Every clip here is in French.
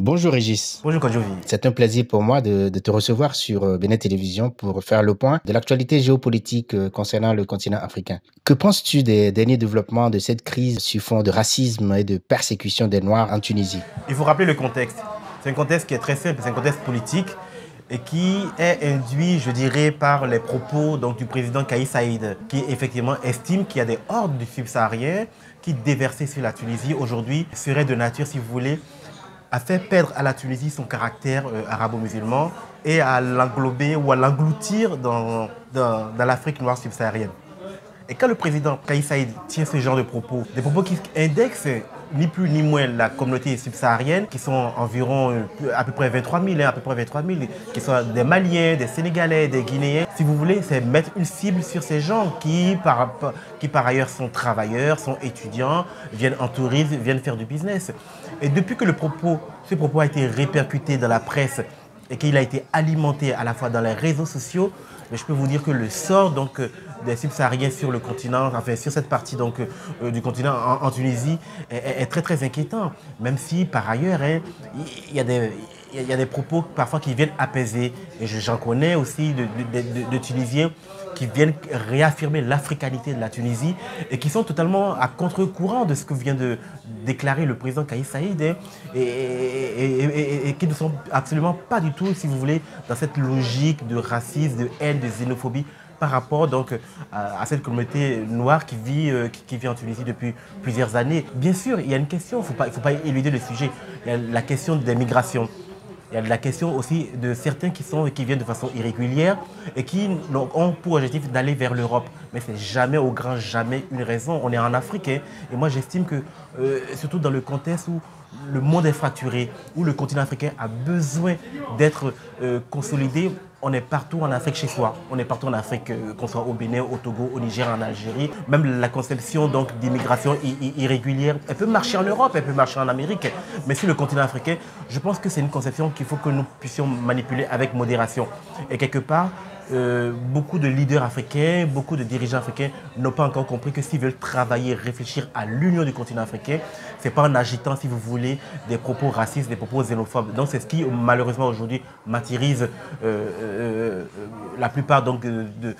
Bonjour Régis, Bonjour Kodjovi. c'est un plaisir pour moi de te recevoir sur Bénin Télévision pour faire le point de l'actualité géopolitique concernant le continent africain. Que penses-tu des derniers développements de cette crise sur fond de racisme et de persécution des Noirs en Tunisie? Il faut rappeler le contexte. C'est un contexte qui est très simple, c'est un contexte politique et qui est induit, je dirais, par les propos du président Kais Saïd, qui effectivement estime qu'il y a des hordes de subsahariens qui, déversés sur la Tunisie aujourd'hui, seraient de nature, si vous voulez, à faire perdre à la Tunisie son caractère arabo-musulman et à l'englober ou à l'engloutir dans l'Afrique noire subsaharienne. Et quand le président Kais Saïd tient ce genre de propos, des propos qui indexent ni plus ni moins la communauté subsaharienne, qui sont environ à peu près 23 000, qui sont des Maliens, des Sénégalais, des Guinéens. Si vous voulez, c'est mettre une cible sur ces gens qui par ailleurs sont travailleurs, sont étudiants, viennent en tourisme, viennent faire du business. Et depuis que ce propos a été répercuté dans la presse et qu'il a été alimenté à la fois dans les réseaux sociaux, mais je peux vous dire que le sort des subsahariens sur le continent, enfin sur cette partie du continent en Tunisie est très très inquiétant. Même si par ailleurs, il y a des propos parfois qui viennent apaiser. Et j'en connais aussi de Tunisiens qui viennent réaffirmer l'africanité de la Tunisie et qui sont totalement à contre-courant de ce que vient de déclarer le président Kais Saïd et qui ne sont absolument pas du tout, si vous voulez, dans cette logique de racisme, de haine, de xénophobie par rapport à cette communauté noire qui vit en Tunisie depuis plusieurs années. Bien sûr, il y a une question, il ne faut pas éluder le sujet. Il y a la question des migrations. Il y a la question aussi de certains qui viennent de façon irrégulière et qui ont pour objectif d'aller vers l'Europe. Mais ce n'est jamais, au grand jamais, une raison. On est en Afrique et moi j'estime que, surtout dans le contexte où le monde est fracturé, où le continent africain a besoin d'être consolidé, on est partout en Afrique chez soi. On est partout en Afrique, qu'on soit au Bénin, au Togo, au Niger, en Algérie. Même la conception d'immigration irrégulière, elle peut marcher en Europe, elle peut marcher en Amérique. Mais sur le continent africain, je pense que c'est une conception qu'il faut que nous puissions manipuler avec modération. Et quelque part, beaucoup de leaders africains, beaucoup de dirigeants africains n'ont pas encore compris que s'ils veulent travailler, réfléchir à l'union du continent africain, ce n'est pas en agitant, si vous voulez, des propos racistes, des propos xénophobes. Donc c'est ce qui, malheureusement, aujourd'hui, martyrise la plupart de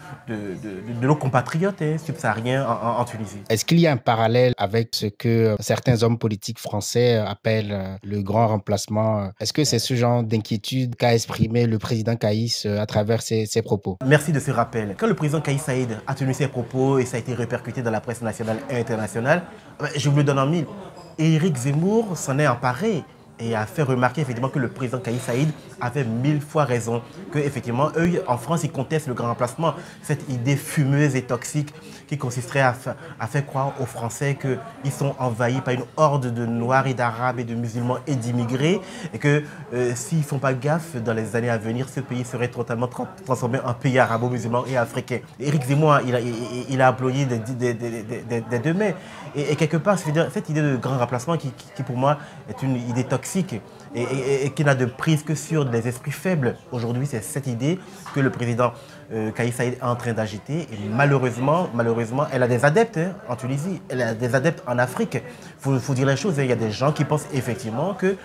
nos compatriotes subsahariens en Tunisie. Est-ce qu'il y a un parallèle avec ce que certains hommes politiques français appellent le grand remplacement? Est-ce que c'est ce genre d'inquiétude qu'a exprimé le président Kaïs à travers ses propos? Merci de ce rappel. Quand le président Kais Saïd a tenu ses propos et ça a été répercuté dans la presse nationale et internationale, je vous le donne en mille. Éric Zemmour s'en est emparé et a fait remarquer effectivement que le président Kais Saïd avait 1000 fois raison, que effectivement eux en France ils contestent le grand remplacement, cette idée fumeuse et toxique qui consisterait à faire croire aux Français qu'ils sont envahis par une horde de Noirs et d'Arabes et de musulmans et d'immigrés et que s'ils ne font pas gaffe dans les années à venir, ce pays serait totalement transformé en pays arabo-musulman et africain. Éric Zemmour il a employé des deux mains et quelque part cette idée de grand remplacement qui pour moi est une idée toxique et qui n'a de prise que sur des esprits faibles. Aujourd'hui, c'est cette idée que le président Kais Saïd est en train d'agiter. Et malheureusement, elle a des adeptes en Tunisie, elle a des adeptes en Afrique. Il faut dire les choses. Il y a des gens qui pensent effectivement que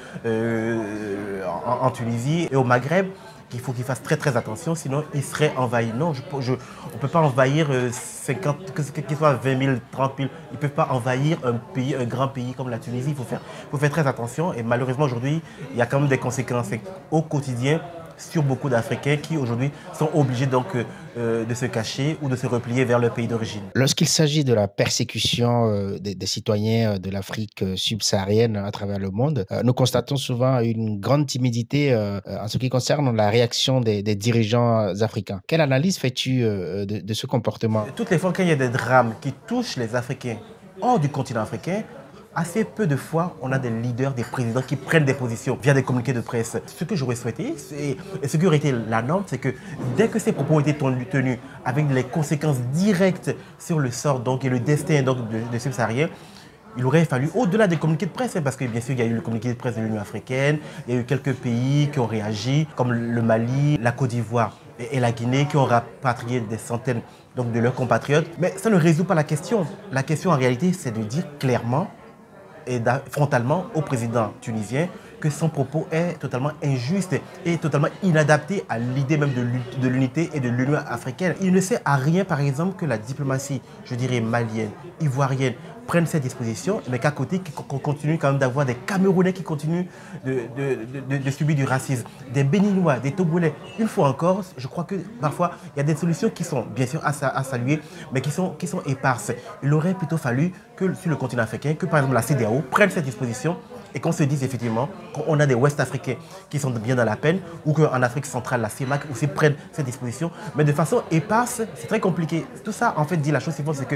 en Tunisie et au Maghreb, qu'il faut qu'ils fassent très très attention, sinon ils seraient envahis. Non, on ne peut pas envahir 50, qu'il soit 20 000, 30 000, ils ne peuvent pas envahir un pays, un grand pays comme la Tunisie. Il faut faire très attention et malheureusement aujourd'hui, il y a quand même des conséquences au quotidien sur beaucoup d'Africains qui aujourd'hui sont obligés de se cacher ou de se replier vers leur pays d'origine. Lorsqu'il s'agit de la persécution des citoyens de l'Afrique subsaharienne à travers le monde, nous constatons souvent une grande timidité en ce qui concerne la réaction des dirigeants africains. Quelle analyse fais-tu de ce comportement? Toutes les fois qu'il y a des drames qui touchent les Africains hors du continent africain, assez peu de fois, on a des leaders, des présidents qui prennent des positions via des communiqués de presse. Ce que j'aurais souhaité, et ce qui aurait été la norme, c'est que dès que ces propos ont été tenus avec les conséquences directes sur le sort et le destin des subsahariens, il aurait fallu, au-delà des communiqués de presse, parce que bien sûr, il y a eu le communiqué de presse de l'Union africaine, il y a eu quelques pays qui ont réagi, comme le Mali, la Côte d'Ivoire et la Guinée, qui ont rapatrié des centaines de leurs compatriotes. Mais ça ne résout pas la question. La question, en réalité, c'est de dire clairement et frontalement au président tunisien que son propos est totalement injuste et totalement inadapté à l'idée même de l'unité et de l'Union africaine. Il ne sert à rien, par exemple, que la diplomatie, je dirais malienne, ivoirienne, prennent ces dispositions, mais qu'à côté, qu'on continue quand même d'avoir des Camerounais qui continuent de subir du racisme, des Béninois, des Togolais. Une fois encore, je crois que parfois, il y a des solutions qui sont bien sûr à saluer, mais qui sont éparses. Il aurait plutôt fallu que sur le continent africain, que par exemple la CEDEAO prenne cette disposition et qu'on se dise effectivement qu'on a des Ouest-Africains qui sont bien dans la peine, ou qu'en Afrique centrale, la CEMAC aussi prenne cette disposition, mais de façon éparse, c'est très compliqué. Tout ça, en fait, dit la chose suivante, c'est que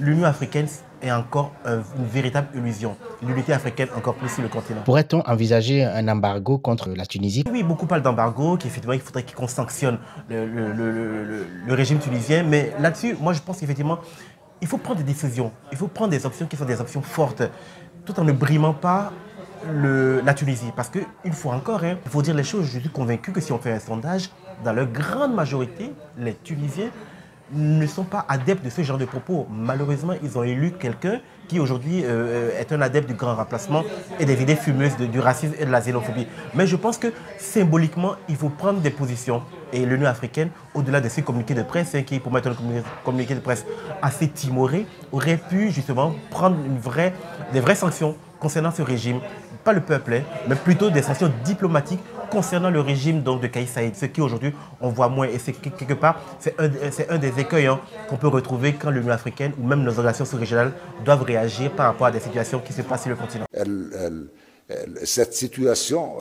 l'Union africaine est encore une véritable illusion. L'unité africaine encore plus sur le continent. Pourrait-on envisager un embargo contre la Tunisie? Oui, beaucoup parlent d'embargo, qu'effectivement il faudrait qu'on sanctionne le régime tunisien, mais là-dessus, moi je pense qu'effectivement, il faut prendre des décisions, il faut prendre des options qui sont des options fortes, tout en ne brimant pas la Tunisie. Parce qu'une fois encore, il faut dire les choses, je suis convaincu que si on fait un sondage, dans leur grande majorité, les Tunisiens ne sont pas adeptes de ce genre de propos. Malheureusement, ils ont élu quelqu'un qui aujourd'hui est un adepte du grand remplacement et des idées fumeuses du racisme et de la xénophobie. Mais je pense que symboliquement, il faut prendre des positions. Et l'Union africaine, au-delà de ces communiqués de presse, qui pour moi est un communiqué de presse assez timoré, aurait pu justement prendre des vraies sanctions concernant ce régime. Pas le peuple, mais plutôt des sanctions diplomatiques concernant le régime donc, de Kais Saïed, ce qui aujourd'hui on voit moins, et c'est quelque part c'est un des écueils qu'on peut retrouver quand l'Union africaine ou même nos organisations sous-régionales doivent réagir par rapport à des situations qui se passent sur le continent. Cette situation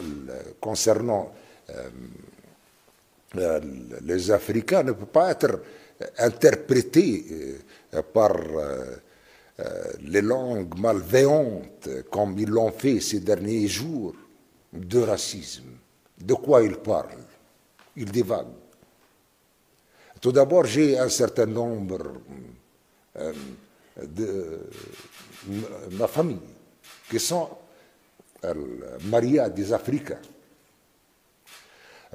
concernant les Africains ne peut pas être interprétée par les langues malveillantes comme ils l'ont fait ces derniers jours de racisme. De quoi il parle? Il divague. Tout d'abord, j'ai un certain nombre de ma famille qui sont mariés à des Africains.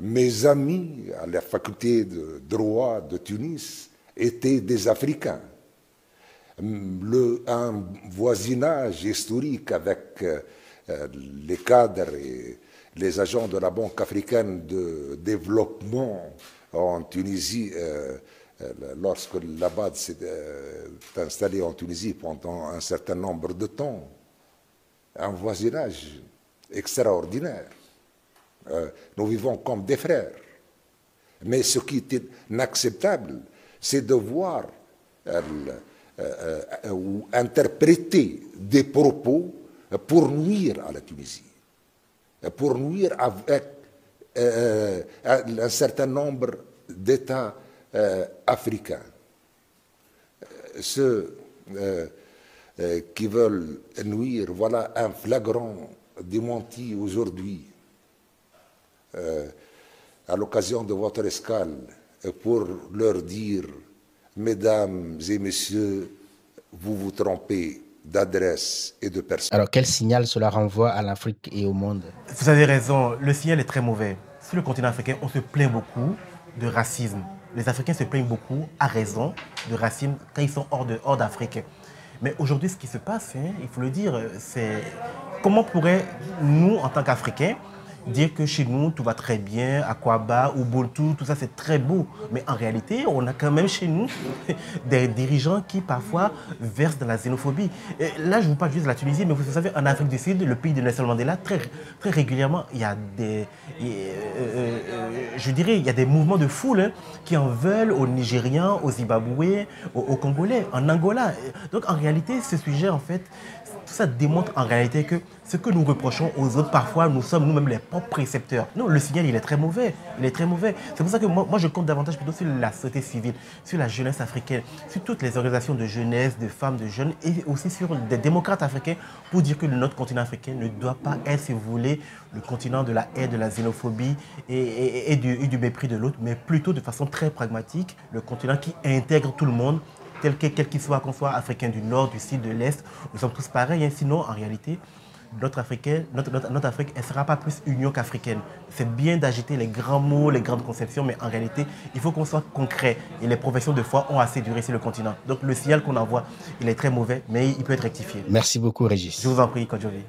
Mes amis à la faculté de droit de Tunis étaient des Africains. Un voisinage historique avec les cadres et les agents de la Banque africaine de développement en Tunisie, lorsque l'Abad s'est installé en Tunisie pendant un certain nombre de temps. Un voisinage extraordinaire. Nous vivons comme des frères. Mais ce qui est inacceptable, c'est de voir ou interpréter des propos pour nuire à la Tunisie, pour nuire avec un certain nombre d'États africains. Ceux qui veulent nuire, voilà un flagrant démenti aujourd'hui à l'occasion de votre escale pour leur dire: mesdames et messieurs, vous vous trompez d'adresse et de personne. Alors, quel signal cela renvoie à l'Afrique et au monde? Vous avez raison, le signal est très mauvais. Sur le continent africain, on se plaint beaucoup de racisme. Les Africains se plaignent beaucoup, à raison, de racisme quand ils sont hors d'Afrique. Mais aujourd'hui, ce qui se passe, il faut le dire, c'est comment pourrait-nous, en tant qu'Africains, dire que chez nous, tout va très bien, Akwaba, Ubuntu, tout ça c'est très beau. Mais en réalité, on a quand même chez nous des dirigeants qui parfois versent dans la xénophobie. Et là, je vous parle juste de la Tunisie, mais vous savez, en Afrique du Sud, le pays de Nelson Mandela, très régulièrement, il y a je dirais, il y a des mouvements de foule qui en veulent aux Nigérians, aux Zimbabwéens, aux Congolais, en Angola. Donc en réalité, ce sujet, en fait, tout ça démontre en réalité que ce que nous reprochons aux autres, parfois, nous sommes nous-mêmes les propres précepteurs. Non, le signal, il est très mauvais. Il est très mauvais. C'est pour ça que moi, je compte davantage plutôt sur la société civile, sur la jeunesse africaine, sur toutes les organisations de jeunesse, de femmes, de jeunes, et aussi sur des démocrates africains, pour dire que notre continent africain ne doit pas être, si vous voulez, le continent de la haine, de la xénophobie et du mépris de l'autre, mais plutôt de façon très pragmatique, le continent qui intègre tout le monde, quel qu'il soit, qu'on soit africain du nord, du sud, de l'est, nous sommes tous pareils. Sinon, en réalité, notre Afrique, elle ne sera pas plus union qu'africaine. C'est bien d'agiter les grands mots, les grandes conceptions, mais en réalité, il faut qu'on soit concret. Et les professions de foi ont assez duré sur le continent. Donc le signal qu'on envoie, il est très mauvais, mais il peut être rectifié. Merci beaucoup, Régis. Je vous en prie, Kodjovi.